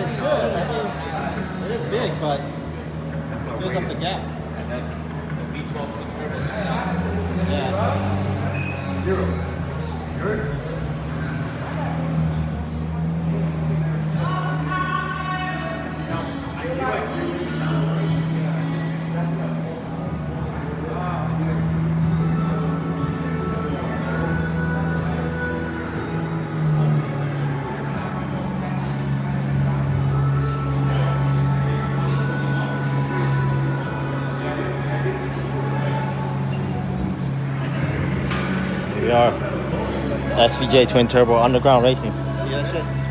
is good. I mean, it is big, but That's what fills up the gap. And that the V12 twin turbo just sounds Yeah. zero. Yours? We are SVJ Twin Turbo Underground Racing. See that shit?